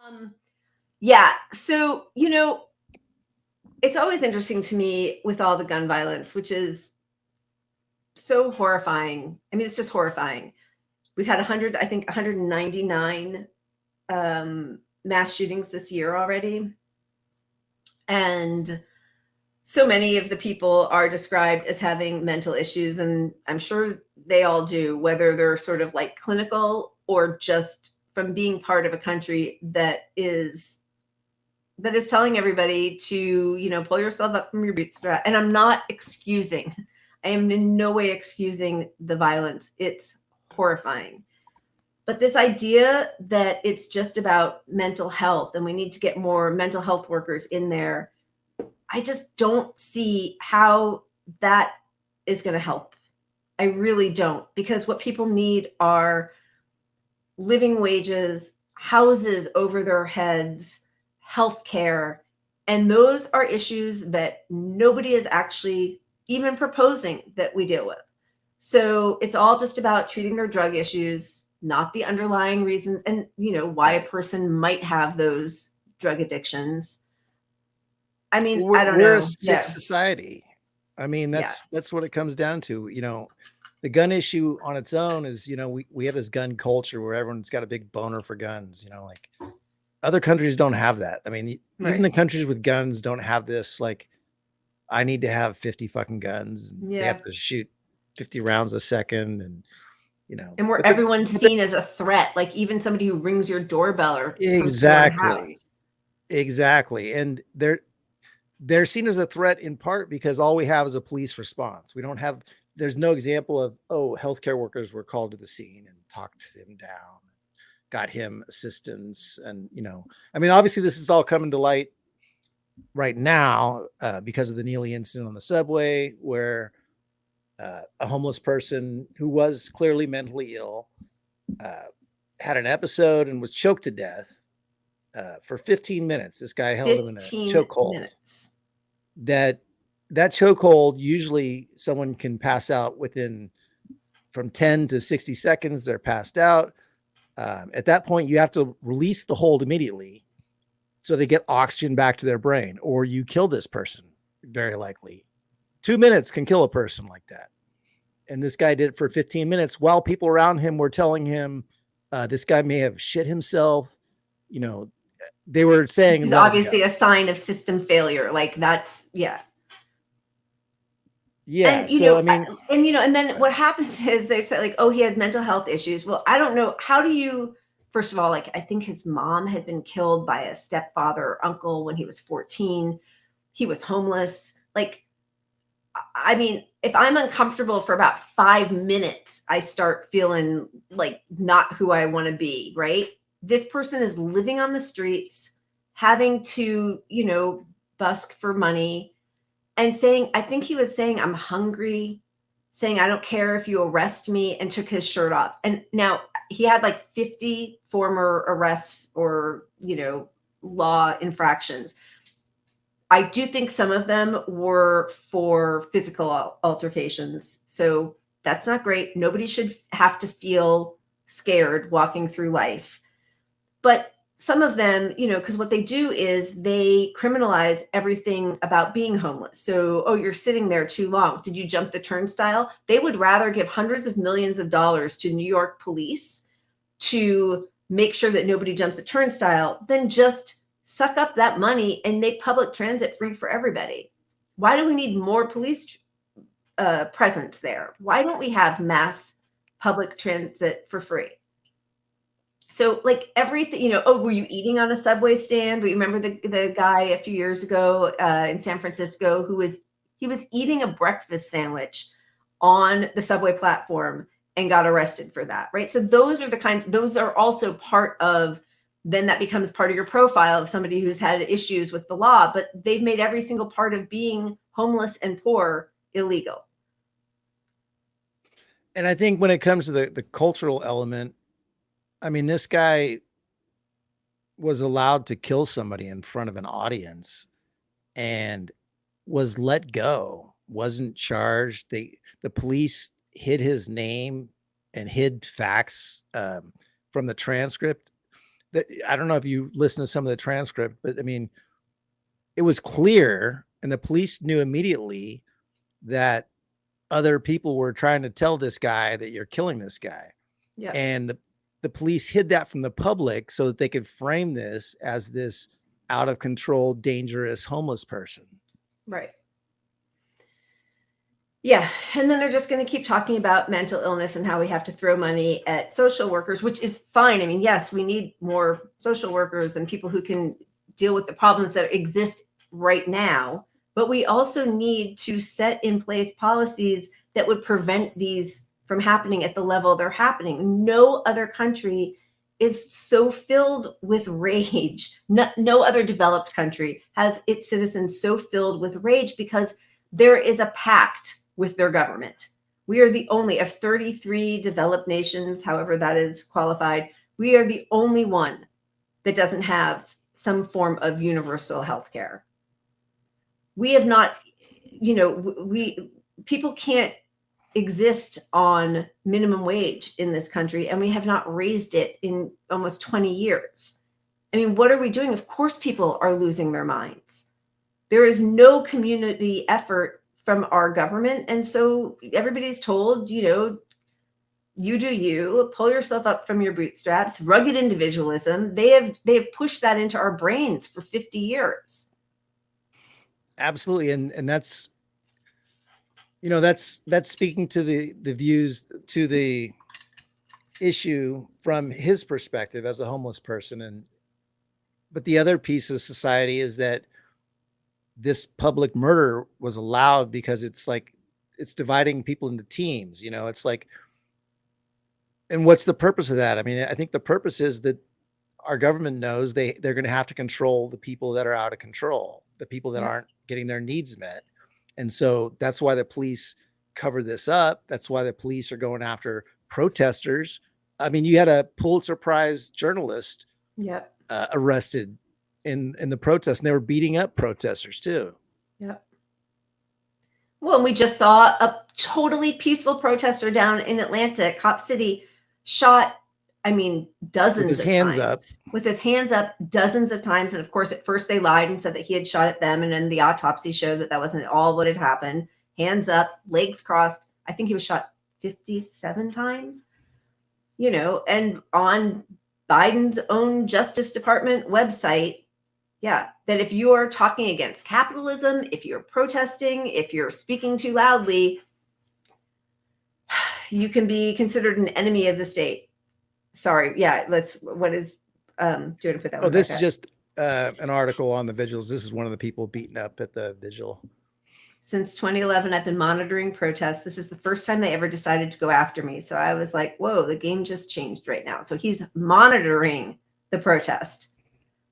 Um, yeah. So, it's always interesting to me with all the gun violence, which is so horrifying. I mean, it's just horrifying. We've had 100, I think 199 mass shootings this year already. And so many of the people are described as having mental issues. And I'm sure they all do, whether they're sort of like clinical or just from being part of a country that is telling everybody to, pull yourself up from your bootstrap. And I'm not excusing, I am in no way excusing the violence. It's horrifying. But this idea that it's just about mental health and we need to get more mental health workers in there, I just don't see how that is going to help. I really don't, because what people need are living wages, houses over their heads, healthcare, and those are issues that nobody is actually even proposing that we deal with. So it's all just about treating their drug issues, not the underlying reasons and why a person might have those drug addictions. I mean, I don't We're a know. sick Yeah. society. I mean, Yeah. that's what it comes down to. The gun issue on its own is, we have this gun culture where everyone's got a big boner for guns, like other countries don't have that. I mean, even Right. the countries with guns don't have this, like, I need to have 50 fucking guns and they Yeah. have to shoot 50 rounds a second. And, And where but that's, everyone's seen as a threat, like even somebody who rings your doorbell or comes to your exactly, house. exactly. And they're seen as a threat in part because all we have is a police response. There's no example of, healthcare workers were called to the scene and talked him down, got him assistance. And, I mean, obviously this is all coming to light right now because of the Neely incident on the subway where a homeless person who was clearly mentally ill had an episode and was choked to death for 15 minutes. This guy held him in a 15 chokehold. minutes. That chokehold, usually someone can pass out within from 10 to 60 seconds. They're passed out. At that point, you have to release the hold immediately so they get oxygen back to their brain, or you kill this person, very likely. 2 minutes can kill a person like that. And this guy did it for 15 minutes while people around him were telling him this guy may have shit himself. They were saying, It's let him obviously go. a sign of system failure. Like that's, yeah. Yeah. And, So, I mean, and then what happens is they say like, oh, he had mental health issues. Well, I don't know. How do you, first of all, like, I think his mom had been killed by a stepfather or uncle when he was 14. He was homeless. Like, I mean, if I'm uncomfortable for about 5 minutes, I start feeling like not who I want to be, right? This person is living on the streets, having to, busk for money and saying, I think he was saying, I'm hungry, saying, I don't care if you arrest me, and took his shirt off. And now he had like 50 former arrests or, law infractions. I do think some of them were for physical altercations. So that's not great. Nobody should have to feel scared walking through life. But some of them, because what they do is they criminalize everything about being homeless. So, oh, you're sitting there too long. Did you jump the turnstile? They would rather give hundreds of millions of dollars to New York police to make sure that nobody jumps a turnstile than just suck up that money and make public transit free for everybody. Why do we need more police presence there? Why don't we have mass public transit for free? So like everything, oh, were you eating on a subway stand? We remember the guy a few years ago in San Francisco who was eating a breakfast sandwich on the subway platform and got arrested for that, right? So those are also part of, then that becomes part of your profile of somebody who's had issues with the law, but they've made every single part of being homeless and poor illegal. And I think when it comes to the cultural element, I mean, this guy was allowed to kill somebody in front of an audience and was let go, wasn't charged. The police hid his name and hid facts from the transcript. I don't know if you listen to some of the transcript, but I mean, it was clear, and the police knew immediately that other people were trying to tell this guy that you're killing this guy. Yeah. And the police hid that from the public so that they could frame this as this out of control, dangerous homeless person. Right. Yeah. And then they're just going to keep talking about mental illness and how we have to throw money at social workers, which is fine. I mean, yes, we need more social workers and people who can deal with the problems that exist right now. But we also need to set in place policies that would prevent these from happening at the level they're happening. No other country is so filled with rage. No other developed country has its citizens so filled with rage because there is a pact with their government. We are the only of 33 developed nations, however that is qualified, we are the only one that doesn't have some form of universal health care. We have not, people can't exist on minimum wage in this country, and we have not raised it in almost 20 years. I mean, what are we doing? Of course, people are losing their minds. There is no community effort from our government. And so everybody's told, you do you, pull yourself up from your bootstraps, rugged individualism. They have pushed that into our brains for 50 years. Absolutely. And that's, that's speaking to the views, to the issue from his perspective as a homeless person. But the other piece of society is that this public murder was allowed because it's dividing people into teams, it's like, and what's the purpose of that? I mean, I think the purpose is that our government knows they're going to have to control the people that are out of control, the people that aren't getting their needs met. And so that's why the police cover this up. That's why the police are going after protesters. I mean, you had a Pulitzer Prize journalist arrested in the protest, and they were beating up protesters too. Yeah. Well, we just saw a totally peaceful protester down in Atlanta, Cop City, shot, dozens with his of hands times. up. With his hands up dozens of times. And of course, at first they lied and said that he had shot at them. And then the autopsy showed that wasn't at all what had happened. Hands up, legs crossed. I think he was shot 57 times, and on Biden's own Justice Department website, that if you are talking against capitalism, if you're protesting, if you're speaking too loudly, you can be considered an enemy of the state. Sorry. Yeah. Do you want to put that? Oh, this is just an article on the vigils. This is one of the people beaten up at the vigil. Since 2011, I've been monitoring protests. This is the first time they ever decided to go after me. So I was like, whoa, the game just changed right now. So he's monitoring the protest.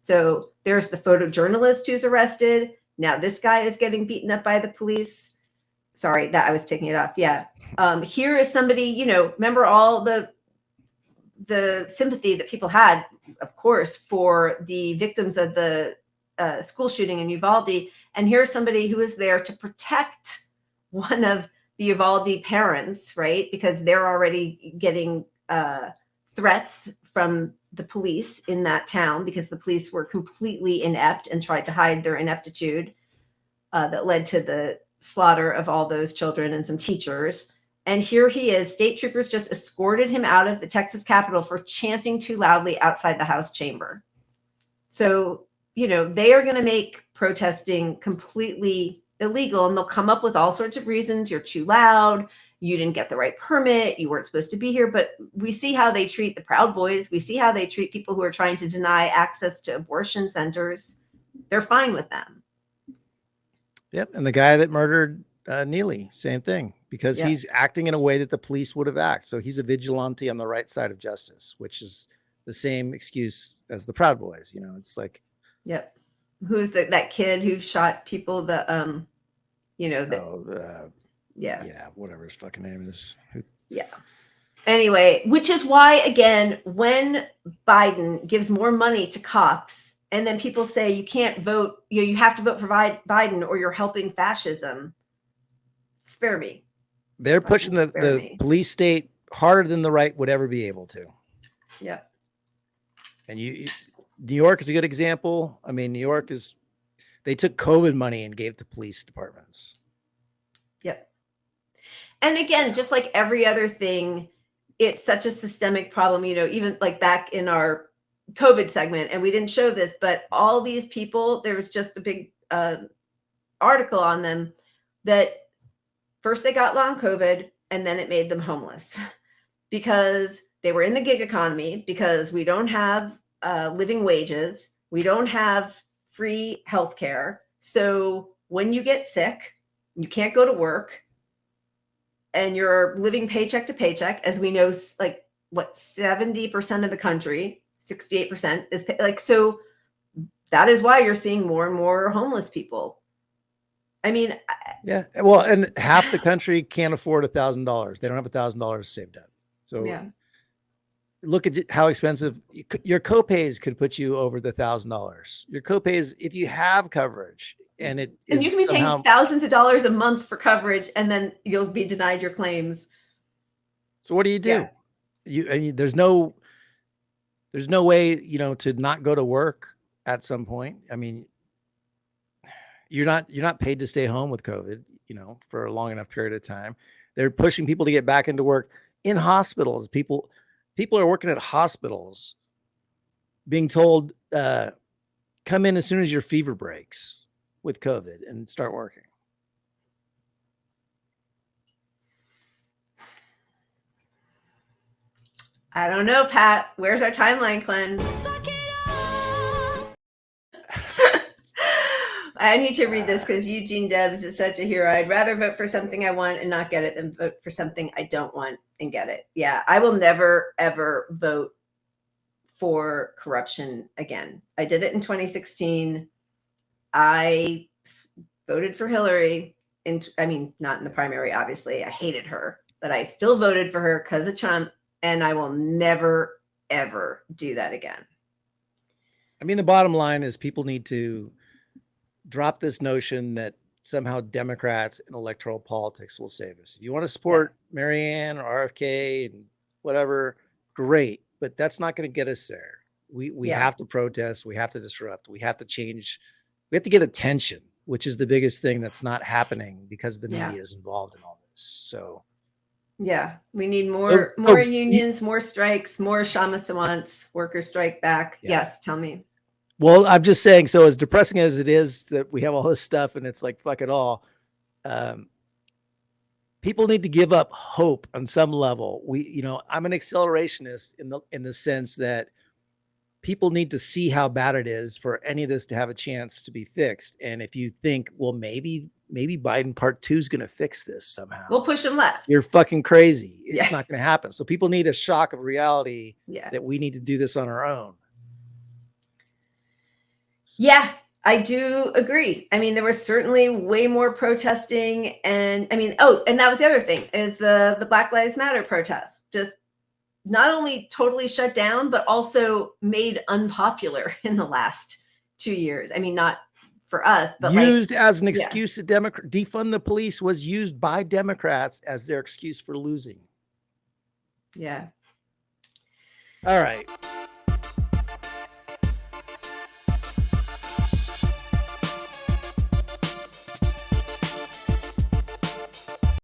So there's the photojournalist who's arrested. Now this guy is getting beaten up by the police. Sorry, that I was taking it off. Yeah. Here is somebody, remember all the sympathy that people had, of course, for the victims of the school shooting in Uvalde. And here's somebody who is there to protect one of the Uvalde parents, right? Because they're already getting threats from the police in that town because the police were completely inept and tried to hide their ineptitude that led to the slaughter of all those children and some teachers. And here he is. State troopers just escorted him out of the Texas Capitol for chanting too loudly outside the House chamber. So, they are going to make protesting completely illegal, and they'll come up with all sorts of reasons. You're too loud. You didn't get the right permit. You weren't supposed to be here. But we see how they treat the Proud Boys. We see how they treat people who are trying to deny access to abortion centers. They're fine with them. Yep. And the guy that murdered Neely, same thing, because he's acting in a way that the police would have acted. So he's a vigilante on the right side of justice, which is the same excuse as the Proud Boys. It's like, yep. Who's that kid who shot people? whatever his fucking name is. Yeah. Anyway, which is why, again, when Biden gives more money to cops and then people say you can't vote, you have to vote for Biden or you're helping fascism, spare me. They're pushing the police state harder than the right would ever be able to. Yeah. And New York is a good example. I mean, New York they took COVID money and gave to police departments. Yep. And again, just like every other thing, it's such a systemic problem, even like back in our COVID segment, and we didn't show this, but all these people, there was just a big article on them that first they got long COVID and then it made them homeless because they were in the gig economy, because we don't have living wages, we don't have free healthcare. So when you get sick, you can't go to work, and you're living paycheck to paycheck, as we know, like what, 70% of the country, 68% is like, so that is why you're seeing more and more homeless people. I mean, yeah, well, and half the country can't afford $1,000. They don't have $1,000 saved up. So yeah. Look at how expensive your copays could put you over the $1,000. Your copays, if you have coverage, and you can be paying thousands of dollars a month for coverage, and then you'll be denied your claims. So what do? Yeah. There's no way, to not go to work at some point. I mean, you're not paid to stay home with COVID, for a long enough period of time. They're pushing people to get back into work in hospitals. People are working at hospitals being told, come in as soon as your fever breaks with COVID and start working. I don't know, Pat. Where's our timeline cleanse? I need to read this because Eugene Debs is such a hero. I'd rather vote for something I want and not get it than vote for something I don't want and get it. Yeah, I will never, ever vote for corruption again. I did it in 2016. I voted for Hillary. I mean, not in the primary, obviously. I hated her, but I still voted for her because of Trump, and I will never, ever do that again. I mean, the bottom line is people need to drop this notion that somehow Democrats and electoral politics will save us. If you want to support Marianne or RFK and whatever, great, but that's not going to get us there. We have to protest. We have to disrupt. We have to change. We have to get attention, which is the biggest thing that's not happening because the media is involved in all this. So yeah, we need more unions, more strikes, more Shamasawants, workers strike back. Yeah. Yes, tell me. Well, I'm just saying, so as depressing as it is that we have all this stuff and it's like, fuck it all. People need to give up hope on some level. I'm an accelerationist in the sense that people need to see how bad it is for any of this to have a chance to be fixed. And if you think, well, maybe Biden part 2 is going to fix this somehow, we'll push them left. You're fucking crazy. It's not going to happen. So people need a shock of reality that we need to do this on our own. Yeah, I do agree. I mean, there was certainly way more protesting, and I mean, and that was the other thing is the Black Lives Matter protests just not only totally shut down, but also made unpopular in the last 2 years. I mean, not for us, but used as an excuse to defund the police was used by Democrats as their excuse for losing. Yeah. All right.